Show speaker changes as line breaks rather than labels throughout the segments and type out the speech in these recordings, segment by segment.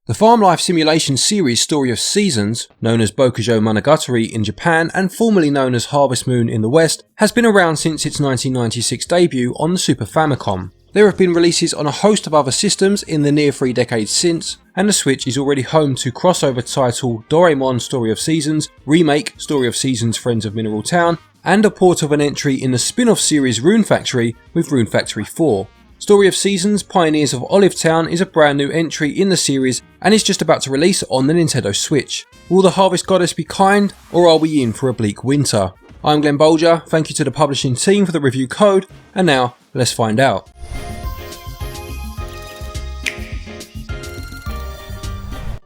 The farm life simulation series Story of Seasons, known as Bokujo Monogatari in Japan and formerly known as Harvest Moon in the West, has been around since its 1996 debut on the Super Famicom. There have been releases on a host of other systems in the near 3 decades since, and the Switch is already home to crossover title Doraemon Story of Seasons, remake Story of Seasons Friends of Mineral Town, and a port of an entry in the spin-off series Rune Factory with Rune Factory 4. Story of Seasons Pioneers of Olive Town is a brand new entry in the series and is just about to release on the Nintendo Switch. Will the Harvest Goddess be kind, or are we in for a bleak winter? I'm Glen Bolger, thank you to the publishing team for the review code, and now let's find out.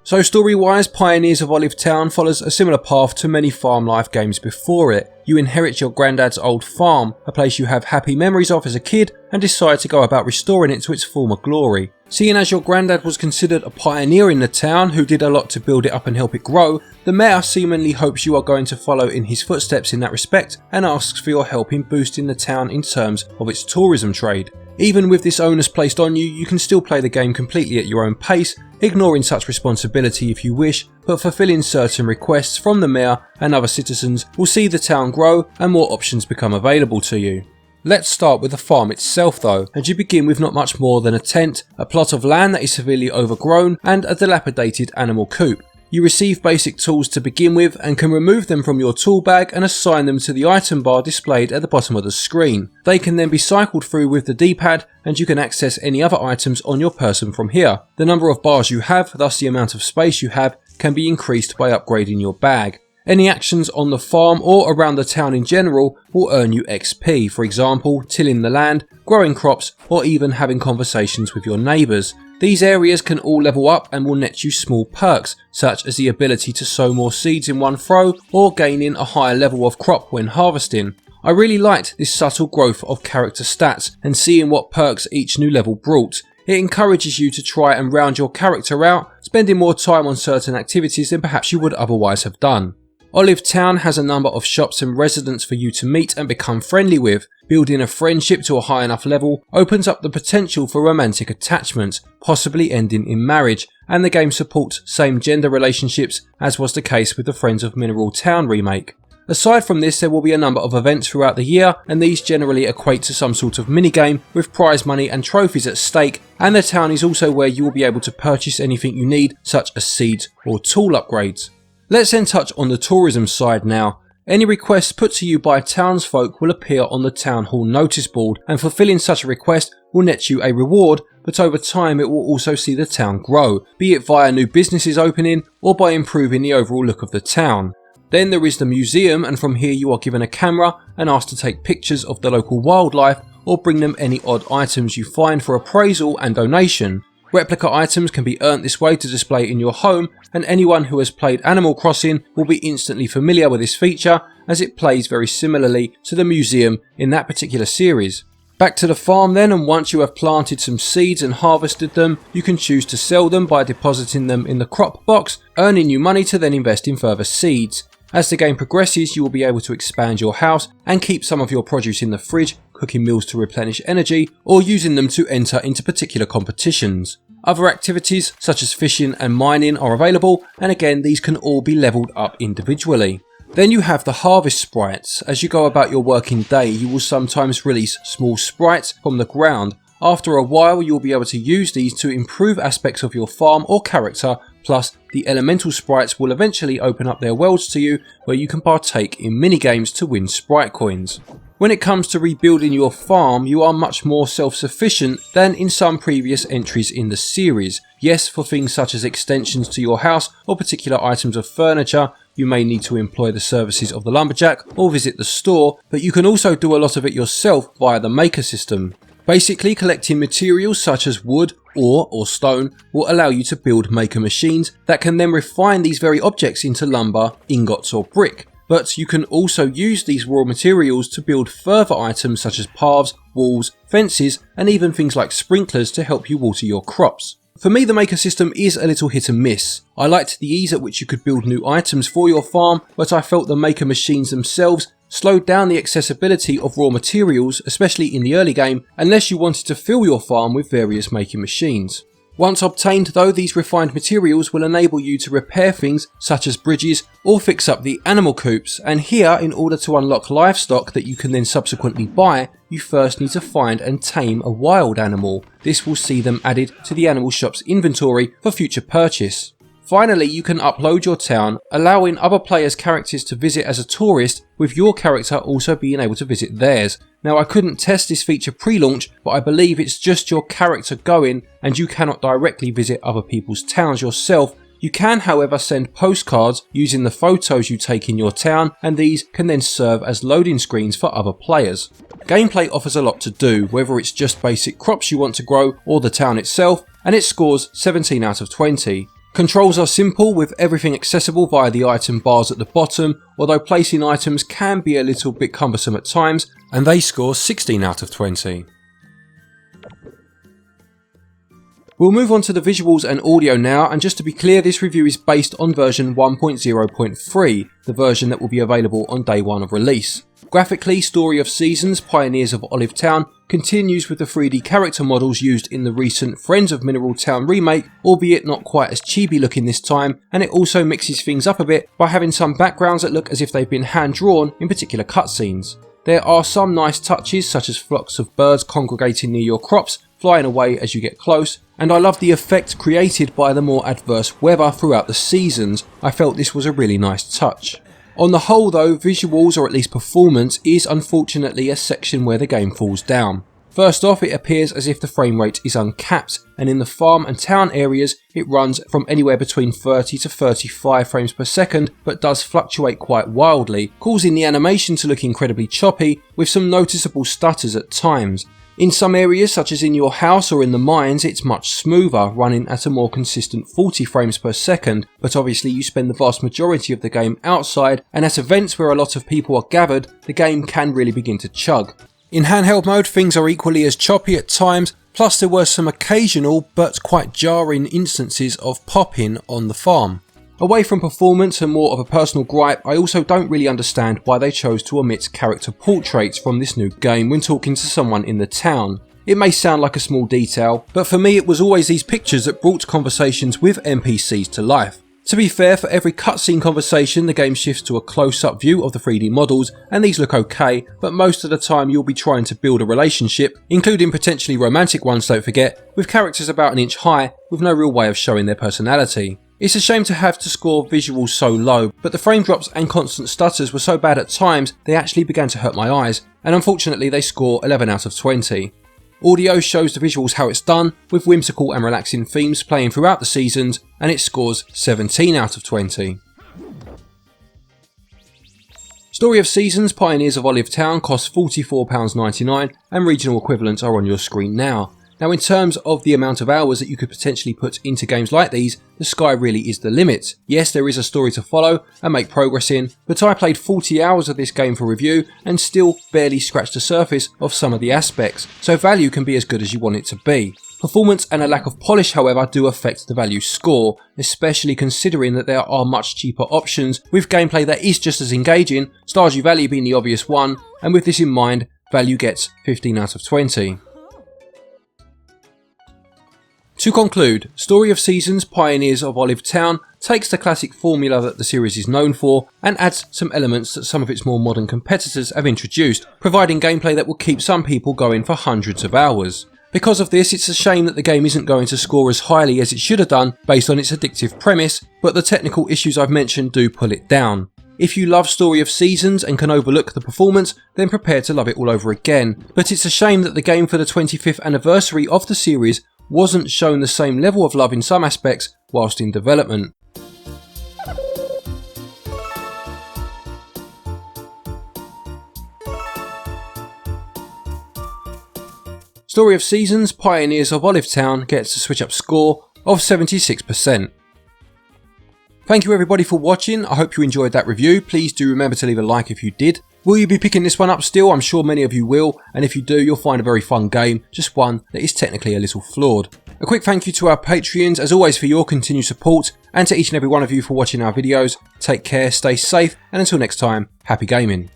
So story-wise, Pioneers of Olive Town follows a similar path to many farm life games before it. You inherit your granddad's old farm, a place you have happy memories of as a kid, and decide to go about restoring it to its former glory. Seeing as your granddad was considered a pioneer in the town who did a lot to build it up and help it grow, the mayor seemingly hopes you are going to follow in his footsteps in that respect and asks for your help in boosting the town in terms of its tourism trade. Even with this onus placed on you, you can still play the game completely at your own pace, ignoring such responsibility if you wish, but fulfilling certain requests from the mayor and other citizens will see the town grow and more options become available to you. Let's start with the farm itself though, and you begin with not much more than a tent, a plot of land that is severely overgrown, and a dilapidated animal coop. You receive basic tools to begin with and can remove them from your tool bag and assign them to the item bar displayed at the bottom of the screen. They can then be cycled through with the D-pad and you can access any other items on your person from here. The number of bars you have, thus the amount of space you have, can be increased by upgrading your bag. Any actions on the farm or around the town in general will earn you XP, for example, tilling the land, growing crops, or even having conversations with your neighbours. These areas can all level up and will net you small perks, such as the ability to sow more seeds in one throw or gaining a higher level of crop when harvesting. I really liked this subtle growth of character stats and seeing what perks each new level brought. It encourages you to try and round your character out, spending more time on certain activities than perhaps you would otherwise have done. Olive Town has a number of shops and residents for you to meet and become friendly with. Building a friendship to a high enough level opens up the potential for romantic attachment, possibly ending in marriage, and the game supports same gender relationships as was the case with the Friends of Mineral Town remake. Aside from this, there will be a number of events throughout the year, and these generally equate to some sort of minigame with prize money and trophies at stake, and the town is also where you will be able to purchase anything you need, such as seeds or tool upgrades. Let's then touch on the tourism side now. Any requests put to you by townsfolk will appear on the town hall notice board, and fulfilling such a request will net you a reward, but over time it will also see the town grow, be it via new businesses opening or by improving the overall look of the town. Then there is the museum, and from here you are given a camera and asked to take pictures of the local wildlife or bring them any odd items you find for appraisal and donation. Replica items can be earned this way to display in your home, and anyone who has played Animal Crossing will be instantly familiar with this feature as it plays very similarly to the museum in that particular series. Back to the farm then, and once you have planted some seeds and harvested them, you can choose to sell them by depositing them in the crop box, earning you money to then invest in further seeds. As the game progresses, you will be able to expand your house and keep some of your produce in the fridge, cooking meals to replenish energy, or using them to enter into particular competitions. Other activities such as fishing and mining are available, and again these can all be leveled up individually. Then you have the harvest sprites. As you go about your working day, you will sometimes release small sprites from the ground. After a while you will be able to use these to improve aspects of your farm or character, plus the elemental sprites will eventually open up their worlds to you where you can partake in minigames to win sprite coins. When it comes to rebuilding your farm, you are much more self-sufficient than in some previous entries in the series. Yes, for things such as extensions to your house or particular items of furniture, you may need to employ the services of the lumberjack or visit the store, but you can also do a lot of it yourself via the maker system. Basically, collecting materials such as wood, ore or stone will allow you to build maker machines that can then refine these very objects into lumber, ingots or brick. But you can also use these raw materials to build further items such as paths, walls, fences, and even things like sprinklers to help you water your crops. For me, the maker system is a little hit and miss. I liked the ease at which you could build new items for your farm, but I felt the maker machines themselves slowed down the accessibility of raw materials, especially in the early game, unless you wanted to fill your farm with various making machines. Once obtained though, these refined materials will enable you to repair things such as bridges or fix up the animal coops, and here, in order to unlock livestock that you can then subsequently buy, you first need to find and tame a wild animal. This will see them added to the animal shop's inventory for future purchase. Finally, you can upload your town, allowing other players' characters to visit as a tourist, with your character also being able to visit theirs. Now, I couldn't test this feature pre-launch, but I believe it's just your character going and you cannot directly visit other people's towns yourself. You can, however, send postcards using the photos you take in your town, and these can then serve as loading screens for other players. Gameplay offers a lot to do, whether it's just basic crops you want to grow or the town itself, and it scores 17 out of 20. Controls are simple, with everything accessible via the item bars at the bottom, although placing items can be a little bit cumbersome at times, and they score 16 out of 20. We'll move on to the visuals and audio now, and just to be clear, this review is based on version 1.0.3, the version that will be available on day 1 of release. Graphically, Story of Seasons, Pioneers of Olive Town continues with the 3D character models used in the recent Friends of Mineral Town remake, albeit not quite as chibi looking this time, and it also mixes things up a bit by having some backgrounds that look as if they've been hand drawn in particular cutscenes. There are some nice touches, such as flocks of birds congregating near your crops, flying away as you get close, and I love the effect created by the more adverse weather throughout the seasons. I felt this was a really nice touch. On the whole though, visuals, or at least performance, is unfortunately a section where the game falls down. First off, it appears as if the frame rate is uncapped, and in the farm and town areas it runs from anywhere between 30 to 35 frames per second, but does fluctuate quite wildly, causing the animation to look incredibly choppy, with some noticeable stutters at times. In some areas, such as in your house or in the mines, it's much smoother, running at a more consistent 40 frames per second, but obviously you spend the vast majority of the game outside, and at events where a lot of people are gathered, the game can really begin to chug. In handheld mode, things are equally as choppy at times, plus there were some occasional but quite jarring instances of popping on the farm. Away from performance and more of a personal gripe, I also don't really understand why they chose to omit character portraits from this new game when talking to someone in the town. It may sound like a small detail, but for me it was always these pictures that brought conversations with NPCs to life. To be fair, for every cutscene conversation the game shifts to a close-up view of the 3D models, and these look okay, but most of the time you'll be trying to build a relationship, including potentially romantic ones, don't forget, with characters about an inch high with no real way of showing their personality. It's a shame to have to score visuals so low, but the frame drops and constant stutters were so bad at times they actually began to hurt my eyes, and unfortunately they score 11 out of 20. Audio shows the visuals how it's done, with whimsical and relaxing themes playing throughout the seasons, and it scores 17 out of 20. Story of Seasons, Pioneers of Olive Town costs £44.99, and regional equivalents are on your screen now. Now, in terms of the amount of hours that you could potentially put into games like these, the sky really is the limit. Yes, there is a story to follow and make progress in, but I played 40 hours of this game for review and still barely scratched the surface of some of the aspects, so value can be as good as you want it to be. Performance and a lack of polish, however, do affect the value score, especially considering that there are much cheaper options with gameplay that is just as engaging, Stardew Valley being the obvious one, and with this in mind, value gets 15 out of 20. To conclude, Story of Seasons, Pioneers of Olive Town takes the classic formula that the series is known for and adds some elements that some of its more modern competitors have introduced, providing gameplay that will keep some people going for hundreds of hours. Because of this, it's a shame that the game isn't going to score as highly as it should have done based on its addictive premise, but the technical issues I've mentioned do pull it down. If you love Story of Seasons and can overlook the performance, then prepare to love it all over again. But it's a shame that the game for the 25th anniversary of the series wasn't shown the same level of love in some aspects whilst in development. Story of Seasons, Pioneers of Olive Town gets a SwitchUp score of 76%. Thank you everybody for watching. I hope you enjoyed that review. Please do remember to leave a like if you did. Will you be picking this one up still? I'm sure many of you will, and if you do, you'll find a very fun game, just one that is technically a little flawed. A quick thank you to our Patreons, as always, for your continued support, and to each and every one of you for watching our videos. Take care, stay safe, and until next time, happy gaming.